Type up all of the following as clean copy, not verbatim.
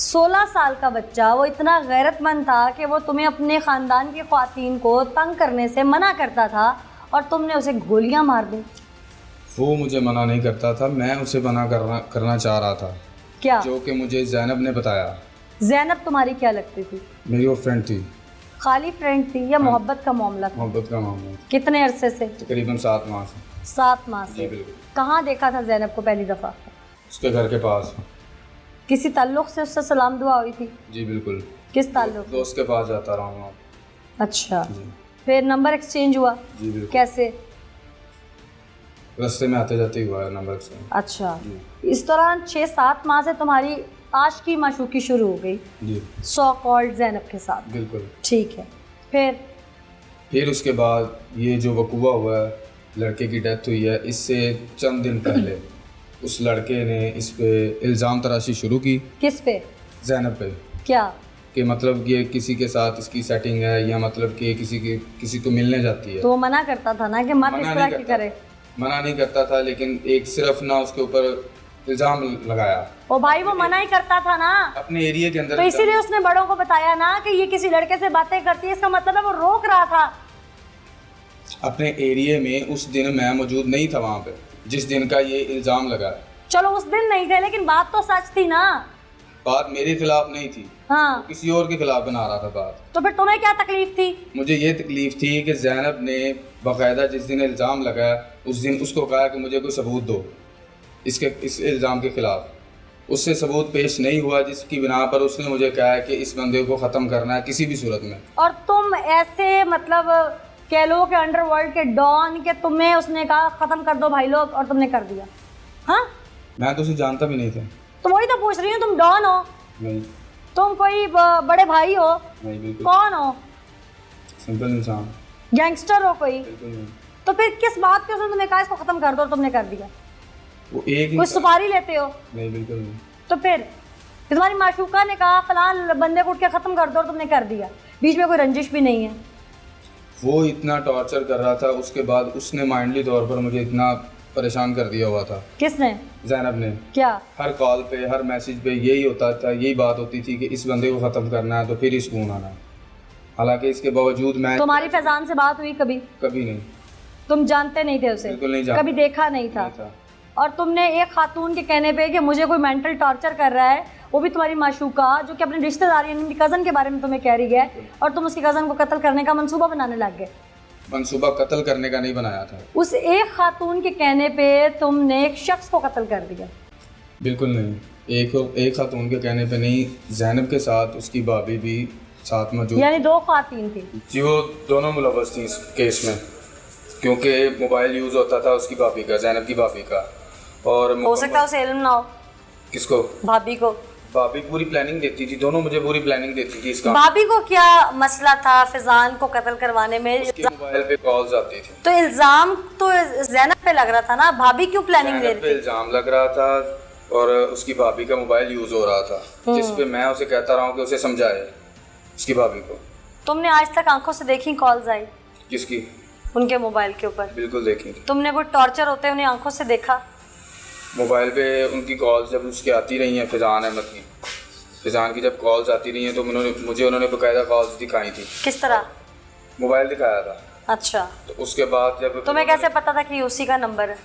16 साल का बच्चा, वो इतना गैरतमंद था कि वो तुम्हें अपने ख़ानदान की ख़वातीन को तंग करने से मना करता था और तुमने उसे गोलियां मार दी। वो मुझे मना नहीं करता था, मैं उसे मना करना चाह रहा था। क्या? जो कि मुझे ज़ैनब ने बताया। ज़ैनब तुम्हारी क्या लगती थी? मेरी वो फ्रेंड थी। खाली फ्रेंड थी या मोहब्बत का मामला था? मोहब्बत का मामला। कितने अरसे से? तकरीबन 7 माह से। 7 माह से। जी बिल्कुल। कहाँ देखा था ज़ैनब को पहली दफ़ा? उसके घर के पास। किसी ताल्लुक़ से उससे सलाम दुआ हुई थी? जी बिल्कुल। किस ताल्लुक़? दोस्त के पास जाता रहा हूँ। अच्छा, जी फिर नंबर एक्सचेंज हुआ? जी बिल्कुल। कैसे? रास्ते में आते जाते ही हुआ है नंबर से। अच्छा, इस दौरान 6-7 माह से तुम्हारी आशिकी माशूकी शुरू हो गई जी, सो कॉल्ड ज़ैनब के साथ? बिल्कुल। ठीक है, फिर उसके बाद ये जो वकूआ हुआ है, लड़के की डेथ हुई है, इससे चंद दिन पहले उस लड़के ने इस पे इल्ज़ाम तराशी शुरू की। किस पे? ज़ैनब पे। क्या? कि मतलब ये किसी के साथ इसकी सेटिंग है, या मतलब कि किसी को मिलने जाती है। तो वो मना करता था ना कि मत इस तरह की करे? मना नहीं करता था, लेकिन एक सिर्फ ना उसके ऊपर इल्ज़ाम लगाया। ओ भाई, वो मना ही करता था ना अपने एरिया के अंदर। तो इसीलिए उसने बड़ों को बताया ना कि ये किसी लड़के से बातें करती है, इसका मतलब है वो रोक रहा था। अपने एरिया में उस दिन मैं मौजूद नहीं था वहाँ पे जिस दिन का ये इल्ज़ाम लगा। चलो उस दिन नहीं थे, लेकिन बात तो सच थी ना। बात मेरे खिलाफ नहीं थी। हाँ, तो किसी और के खिलाफ बना रहा था बात। तो फिर तुम्हें क्या तकलीफ थी? मुझे ये तकलीफ थी कि ज़ैनब ने बाकायदा जिस दिन इल्ज़ाम लगाया उस दिन उसको कहा कि मुझे कोई सबूत दो इस इल्ज़ाम के खिलाफ। उससे सबूत पेश नहीं हुआ, जिसकी बिना पर उसने मुझे कहा कि इस बंदे को ख़त्म करना है किसी भी सूरत में। और तुम ऐसे मतलब कह लो कि अंडरवर्ल्ड के डॉन के, तुम्हें उसने कहा ख़त्म कर दो भाई लोग और तुमने कर दिया? हाँ, मैं तो उसे जानता भी नहीं था। तो वही तो पूछ रही हूँ, तुम डॉन हो? नहीं। तुम कोई बड़े भाई हो? नहीं बिल्कुल। कौन हो? सिंपल इंसान। गैंगस्टर हो कोई? बिल्कुल नहीं। तो फिर किस बात पे उसने तुम्हें कहा इसको खत्म कर दो और तुमने कर दिया? वो एक कोई सुपारी लेते हो? नहीं बिल्कुल नहीं। तो फिर तुम्हारी माशूका ने कहा फलान बंदे को उठ के खत्म कर दो और तुमने कर दिया, बीच में कोई रंजिश भी नहीं है? वो इतना टॉर्चर कर रहा था, उसके बाद उसने माइंडली तौर पर मुझे इतना परेशान कर दिया हुआ था। किसने? ज़ैनब ने। क्या? हर कॉल पे हर मैसेज पे यही होता था, यही बात होती थी कि इस बंदे को ख़त्म करना है तो फिर ही सुकून आना है। हालांकि इसके बावजूद मैं। तुम्हारी फैजान से बात हुई कभी? कभी नहीं। तुम जानते नहीं थे उसे? बिल्कुल नहीं जानता। कभी देखा नहीं था? और तुमने एक खातून के कहने पे कि मुझे कोई मेंटल टॉर्चर कर रहा है, वो भी तुम्हारी माशूका जो कि अपने रिश्तेदार यानी कज़न के बारे में तुम्हें कह रही है, और तुम उसकी कज़न को कत्ल करने का मंसूबा बनाने लग गए? मंसूबा कत्ल करने का नहीं बनाया था। उस एक खातून के कहने पे तुमने एक शख्स को कत्ल कर दिया? बिल्कुल नहीं। एक खातून के कहने पे नहीं, ज़ैनब के साथ उसकी भाभी भी साथ मौजूद। यानी 2 खातून थी? जी, वो दोनों मुलव्वस थी इस केस में, क्योंकि मोबाइल यूज़ होता था उसकी भाभी का, ज़ैनब की भाभी का। और हो सकता है उसे इल्म ना हो। किसको? भाभी को। भाभी पूरी प्लानिंग देती थी, दोनों मुझे पूरी प्लानिंग देती थी इसका। भाभी को क्या मसला था फिजान को कत्ल करवाने में? उसके मोबाइल पे कॉल्स आती थी। तो इल्जाम तो ज़ैनब पे लग रहा था ना, भाभी क्यों प्लानिंग दे ज़ैनब पे रही थी? इल्जाम लग रहा था और उसकी भाभी का मोबाइल यूज़ हो रहा था, जिस पे मैं उसे कहता रहा हूँ कि उसे समझाए उसकी भाभी को। तुमने आज तक आंखों से देखी कॉल्स आई किसकी? उनके मोबाइल के ऊपर? बिल्कुल देखी। तुमने कोई टॉर्चर होते हुए उन्हें आंखों से देखा? मोबाइल पे उनकी कॉल्स जब उसकी आती रही हैं, फिजान की जब कॉल्स आती रही हैं तो उन्होंने बकायदा कॉल्स दिखाई थी। किस तरह? मोबाइल दिखाया था। अच्छा, तो उसके बाद जब तुम्हें कैसे पता था कि ये उसी का नंबर है?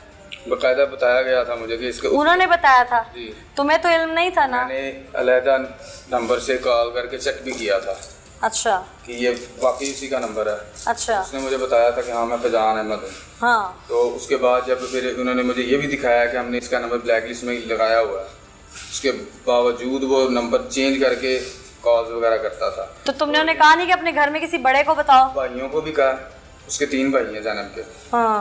बकायदा बताया गया था मुझे कि इसका। उन्होंने बताया था? जी। तुम्हें तो इल्म नहीं था ना? मैंने अलहदा नंबर से कॉल करके चेक भी किया था। अच्छा। कि ये वाकई उसी का नंबर है। अच्छा। उसने मुझे बताया था कि हाँ मैं फैजान अहमद हूँ। हाँ। तो उसके बाद जब फिर उन्होंने मुझे ये भी दिखाया कि हमने इसका नंबर ब्लैक लिस्ट में लगाया हुआ है, उसके बावजूद वो नंबर चेंज करके कॉल्स वगैरह करता था। तो तुमने उन्हें कहा नहीं कि अपने घर में किसी बड़े को बताओ? भाइयों को भी कहा, उसके 3 भाई हैं ज़ैनब के। हाँ।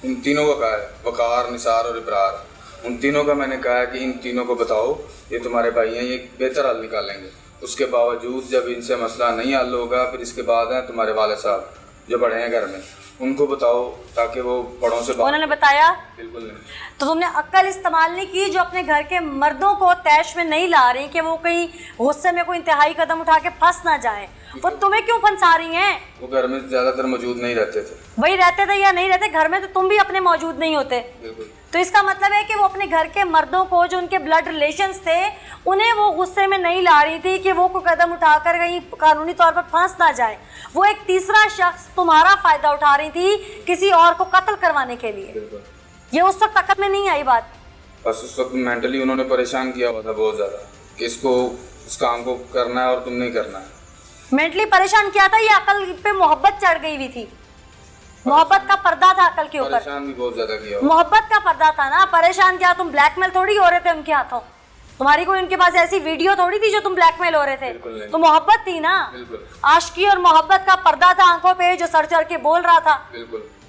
उन तीनों को कहा है, वकार, निसार और इब्रार। उन तीनों का मैंने कहा है कि इन तीनों को बताओ, ये तुम्हारे भाई हैं, ये बेहतर हल निकालेंगे। उसके बावजूद जब इनसे मसला नहीं हल होगा, फिर इसके बाद हैं तुम्हारे वालिद साहब जो बड़े हैं घर में, उनको बताओ ताकि वो बड़ों से उन्होंने बताया? बिल्कुल नहीं। तो तुमने अक्ल इस्तेमाल नहीं की जो अपने घर के मर्दों को तैश में नहीं ला रही कि वो कहीं गुस्से में कोई इंतहाई कदम उठा के फंस ना जाए, वो तुम्हें क्यों फंसा रही हैं? वो घर में ज़्यादातर मौजूद नहीं रहते थे। वही रहते थे या नहीं रहते, घर में तो तुम भी अपने मौजूद नहीं होते। बिल्कुल। तो इसका मतलब है कि वो अपने घर के मर्दों को, जो उनके ब्लड रिलेशंस थे, उन्हें वो गुस्से में नहीं ला रही थी कि वो कोई कदम उठाकर कहीं कानूनी तौर पर फंस ना जाए। वो एक तीसरा शख्स तुम्हारा फायदा उठा रही थी किसी और को कत्ल करवाने के लिए। ये उस वक्त अकल में नहीं आई बात। बस उस वक्त मेंटली उन्होंने परेशान किया हुआ था बहुत ज़्यादा कि इसको उस काम को करना है और तुम नहीं करना है। मेंटली परेशान किया था, ये अकल पे मोहब्बत चढ़ गई हुई थी। मोहब्बत का पर्दा था अकल के ऊपर। परेशान भी बहुत ज़्यादा किया हुआ। मोहब्बत का पर्दा था ना, परेशान किया। तुम ब्लैकमेल थोड़ी हो रहे थे उनके हाथों, तुम्हारी कोई उनके पास ऐसी वीडियो थोड़ी थी जो तुम ब्लैकमेल हो रहे थे। तो मोहब्बत थी ना, आशिकी और मोहब्बत का पर्दा था आंखों पे जो सर चढ़ के बोल रहा था।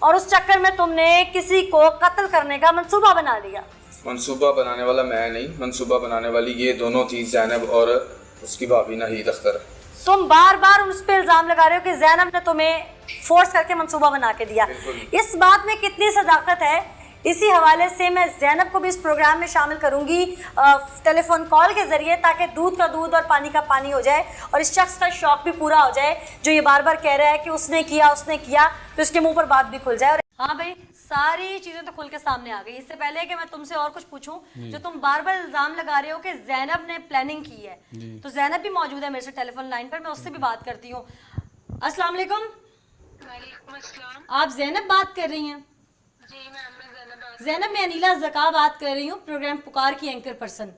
और उस चक्कर में तुमने किसी को कत्ल करने का मंसूबा बना लिया। मंसूबा बनाने वाला मैं नहीं, मंसूबा बनाने वाली ये दोनों थी, ज़ैनब और उसकी भाभी नाहीद अख्तर। तुम बार बार उस पर इल्जाम लगा रहे हो कि ज़ैनब ने तुम्हें फोर्स करके मंसूबा बना के दिया। इस बात में कितनी सदाकत है, इसी हवाले से मैं ज़ैनब को भी इस प्रोग्राम में शामिल करूंगी टेलीफोन कॉल के ज़रिए, ताकि दूध का दूध और पानी का पानी हो जाए और इस शख्स का शौक भी पूरा हो जाए जो ये बार बार कह रहा है कि उसने किया तो इसके मुंह पर बात भी खुल जाए। और हाँ भाई, सारी चीज़ें तो खुल के सामने आ गई। इससे पहले कि मैं तुमसे और कुछ पूछूं, जो तुम बार बार इल्ज़ाम लगा रहे हो कि ज़ैनब ने प्लानिंग की है, तो ज़ैनब भी मौजूद है मेरे से टेलीफोन लाइन पर, मैं उससे भी बात करती हूँ। अस्सलाम वालेकुम। वालेकुम अस्सलाम। आप ज़ैनब बात कर रही हैं? जी मैम, मैं ज़ैनब, मैं अनीला ज़का बात कर रही हूँ, प्रोग्राम पुकार की एंकर पर्सन।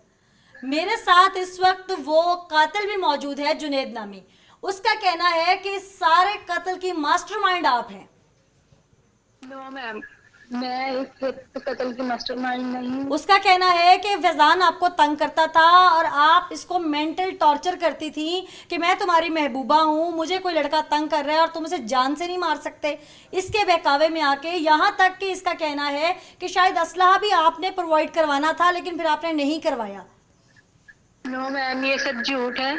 मेरे साथ इस वक्त वो कातिल भी मौजूद है, जुनैद नामी। उसका कहना है कि सारे कत्ल की मास्टरमाइंड आप हैं। नो मैम, मैं इस कत्ल की मास्टरमाइंड नहीं। उसका कहना है कि फैजान आपको तंग करता था और आप इसको मेंटल टॉर्चर करती थी कि मैं तुम्हारी महबूबा हूँ, मुझे कोई लड़का तंग कर रहा है और तुम उसे जान से नहीं मार सकते। इसके बहकावे में आके यहाँ तक कि इसका कहना है कि शायद असलहा भी आपने प्रोवाइड करवाना था लेकिन फिर आपने नहीं करवाया। नो मैम, ये सब झूठ है।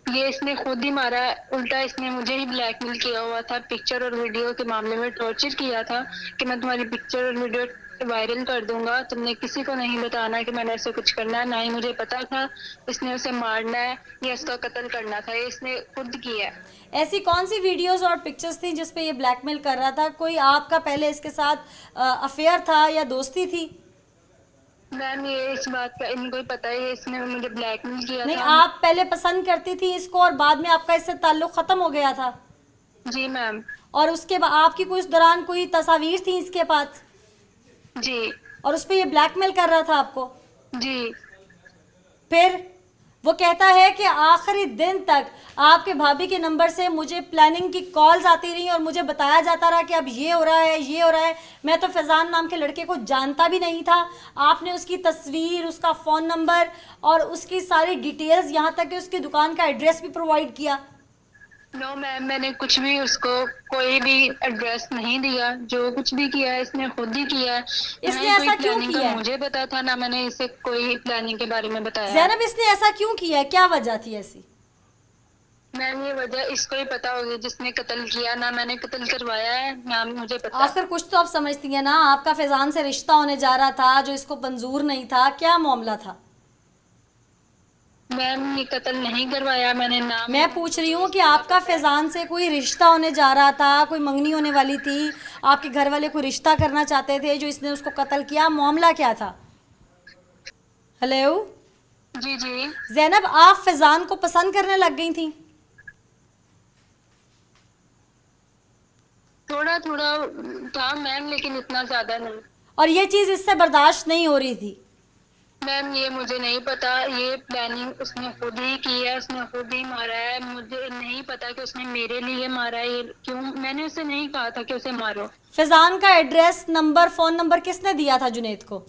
ये इसने खुद ही मारा, उल्टा इसने मुझे ही ब्लैकमेल किया हुआ था। पिक्चर और वीडियो के मामले में टॉर्चर किया था कि मैं तुम्हारी पिक्चर और वीडियो वायरल कर दूंगा, तुमने किसी को नहीं बताना कि मैंने ऐसे कुछ करना है। ना ही मुझे पता था इसने उसे मारना है या उसका कत्ल करना था, ये इसने खुद किया है। ऐसी कौन सी वीडियोस और पिक्चर्स थी जिस पे ये ब्लैकमेल कर रहा था? कोई आपका पहले इसके साथ अफेयर था या दोस्ती थी? मैम, ये इस बात का इनको ही पता है, इसने मुझे ब्लैकमेल किया नहीं, था। आप पहले पसंद करती थी इसको और बाद में आपका इससे ताल्लुक खत्म हो गया था? जी मैम। और उसके बाद आपकी कोई उस दौरान कोई तस्वीर थी इसके पास? जी। और उस पे ये ब्लैकमेल कर रहा था आपको? जी। फिर वो कहता है कि आखिरी दिन तक आपके भाभी के नंबर से मुझे प्लानिंग की कॉल्स आती रही और मुझे बताया जाता रहा कि अब ये हो रहा है, ये हो रहा है। मैं तो फैजान नाम के लड़के को जानता भी नहीं था। आपने उसकी तस्वीर, उसका फ़ोन नंबर और उसकी सारी डिटेल्स, यहाँ तक कि उसकी दुकान का एड्रेस भी प्रोवाइड किया। नो मैम, मैंने कुछ भी उसको कोई भी एड्रेस नहीं दिया। जो कुछ भी किया है इसने खुद ही किया है। इसने ऐसा क्यों किया है? मुझे पता था ना, मैंने इसे कोई प्लानिंग के बारे में बताया। ज़ैनब, इसने ऐसा क्यों किया है? क्या वजह थी ऐसी? मैम, ये वजह इसको ही पता होगी जिसने कत्ल किया। ना मैंने कत्ल करवाया है ना मुझे पता। आखिर कुछ तो आप समझती हैं ना, आपका फैजान से रिश्ता होने जा रहा था जो इसको मंजूर नहीं था। क्या मामला था? मैम, ये कत्ल नहीं करवाया मैंने। नाम मैं पूछ रही हूँ कि आपका फैजान से कोई रिश्ता होने जा रहा था, कोई मंगनी होने वाली थी, आपके घर वाले कोई रिश्ता करना चाहते थे जो इसने उसको कत्ल किया। मामला क्या था? हेलो जी। जी ज़ैनब, आप फैजान को पसंद करने लग गई थी? थोड़ा थोड़ा था मैम, लेकिन इतना ज्यादा नहीं। और ये चीज़ इससे बर्दाश्त नहीं हो रही थी? मैम, ये मुझे नहीं पता। ये प्लानिंग उसने खुद ही की है, उसने खुद ही मारा है। मुझे नहीं पता कि उसने मेरे लिए मारा है। ये क्यों? मैंने उसे नहीं कहा था कि उसे मारो। फैजान का एड्रेस, नंबर, फ़ोन नंबर किसने दिया था जुनैद को?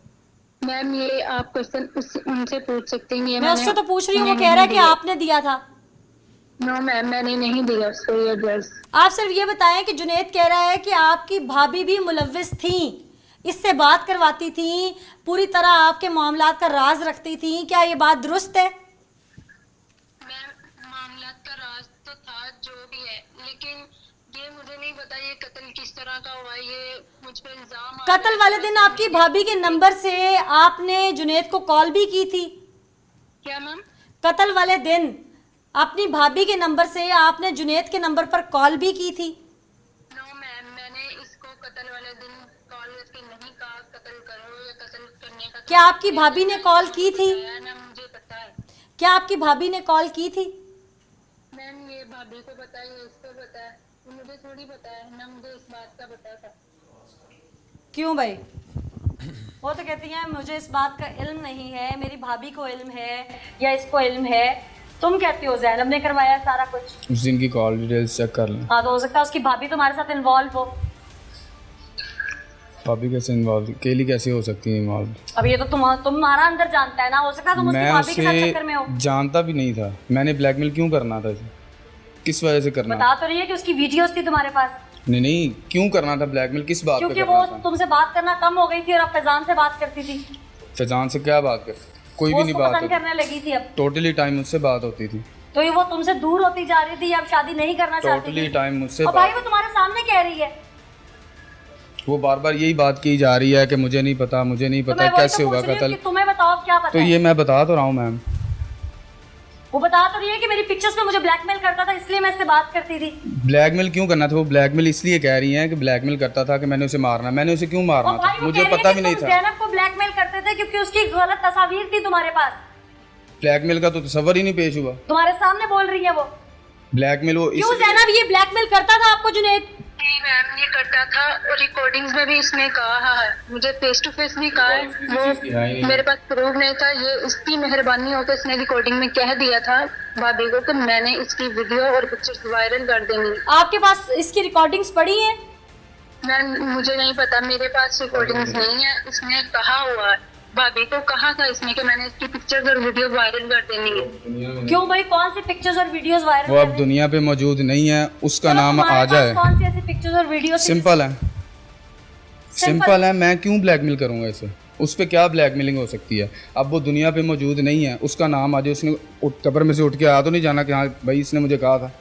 मैम, ये आप क्वेश्चन उनसे पूछ सकते हैं। मैं उससे तो पूछ रही हूँ, वो कह रहा है कि आपने दिया था। नो मैम, मैंने नहीं दिया उसको ये एड्रेस। आप सिर्फ ये बताएं कि जुनैद कह रहा है कि आपकी भाभी भी मुलव्विस थी, इससे बात करवाती थी, पूरी तरह आपके मामलात का राज रखती थी। क्या ये बात दुरुस्त है? मैम, मामलात का राज तो था जो भी है, लेकिन ये मुझे नहीं पता ये कत्ल किस तरह का हुआ। ये मुझ पर इल्जाम। कत्ल वाले दिन आपकी भाभी के नंबर से आपने जुनैद को कॉल भी की थी? क्या मैम? कत्ल वाले दिन अपनी भाभी के नंबर से आपने जुनैद के नंबर पर कॉल भी की थी? नो मैम, मैंने इसको कत्ल वाले दिन कॉल करके नहीं कहा कत्ल करो या कत्ल क्या आपकी भाभी ने कॉल की थी? ना मुझे पता है क्या आपकी भाभी ने कॉल की थी? मैम, ये भाभी को पता है, ये इसको पता है, मुझे थोड़ी पता है ना, मुझे इस बात का पता था। क्यों भाई? वो तो कहती हैं मुझे इस बात का इल्म नहीं है, मेरी भाभी को इल्म है या इसको इल्म है। तुम कहती हो ज़ैनब ने करवाया सारा कुछ। उस दिन की कॉल डिटेल्स चेक कर लें। हाँ, तो हो सकता है उसकी भाभी तुम्हारे साथ इन्वॉल्व हो। भाभी कैसे इन्वॉल्व, केली कैसे हो सकती है इन्वॉल्व? अब ये तो तुम्हारा अंदर जानता है ना, हो सकता है तुम उसकी मैं भाभी के साथ चक्कर में हो। उसे जानता भी नहीं था। मैंने ब्लैकमेल क्यों करना था इसे? किस वजह से करना? बता तो रही है कि उसकी वीडियोस थी तुम्हारे पास। नहीं, क्यों करना था ब्लैकमेल? किस बात पे क्योंकि करना वो था? तुमसे बात करना कम हो गई थी और अब फैजान से बात करती थी। फैजान से क्या बात कर? कोई वो भी नहीं उसको बात पसंद होती। करने लगी थी अब। टोटली टाइम मुझसे बात होती थी। तो ये वो तुमसे दूर होती जा रही थी, अब शादी नहीं करना चाहती टोटली थी। टाइम मुझसे और भाई वो तुम्हारे सामने कह रही है। वो बार बार यही बात की जा रही है कि मुझे नहीं पता, मुझे नहीं तो पता मैं वही कैसे तो होगा पूछ रही हूँ कत्ल। कि तुम्हें बताओ क्या पता तो है। ये मैं बता तो रहा हूँ मैम। वो बता तो रही है कि मेरी पिक्चर्स में मुझे ब्लैकमेल करता था, इसलिए मैं इससे बात करती थी। ब्लैकमेल क्यों करना था? वो ब्लैकमेल इसलिए कह रही हैं कि ब्लैकमेल करता था कि मैंने उसे मारना। मैंने उसे क्यों मारना और था? भाई वो मुझे कह रही है पता कि भी नहीं तुम था। ज़ैनब को ब्लैकमेल करते थे क्योंकि उसकी गलत तस्वीर थी तुम्हारे पास। ब्लैकमेल का तो तस्वर ही नहीं पेश हुआ। तुम्हारे सामने बोल रही है वो। ब्लैकमेल वो क्यों ज़ैनब ये ब्लैकमेल करता था आपको जुनैद? जी मैम, ये करता था और रिकॉर्डिंग्स में भी इसने कहा है, मुझे फेस टू फेस भी कहा है। वो मेरे पास प्रूफ नहीं था, ये इसकी मेहरबानी होकर इसने रिकॉर्डिंग में कह दिया था भाभी को कि मैंने इसकी वीडियो और पिक्चर्स वायरल कर देंगी। आपके पास इसकी रिकॉर्डिंग्स पड़ी हैं? मैम मुझे नहीं पता, मेरे पास रिकॉर्डिंग्स नहीं है। इसने कहा हुआ है, भाभी को कहा था इसने कि मैंने इसकी पिक्चर्स और वीडियो वायरल कर देनी है। क्यों भाई, कौन सी पिक्चर्स और वीडियोस वायरल वो अब दुनिया पे मौजूद नहीं है, उसका नाम आ जाए। कौन सी ऐसी पिक्चर्स और वीडियोस? सिंपल है, सिंपल है। मैं क्यों ब्लैकमेल करूंगा इसे? उस पे क्या ब्लैकमेलिंग हो सकती है? अब वो दुनिया पे मौजूद नहीं है, उसका नाम आ जाए, उसने कब्र में से उठ के आ तो नहीं जाना कि हाँ भाई इसने मुझे कहा था।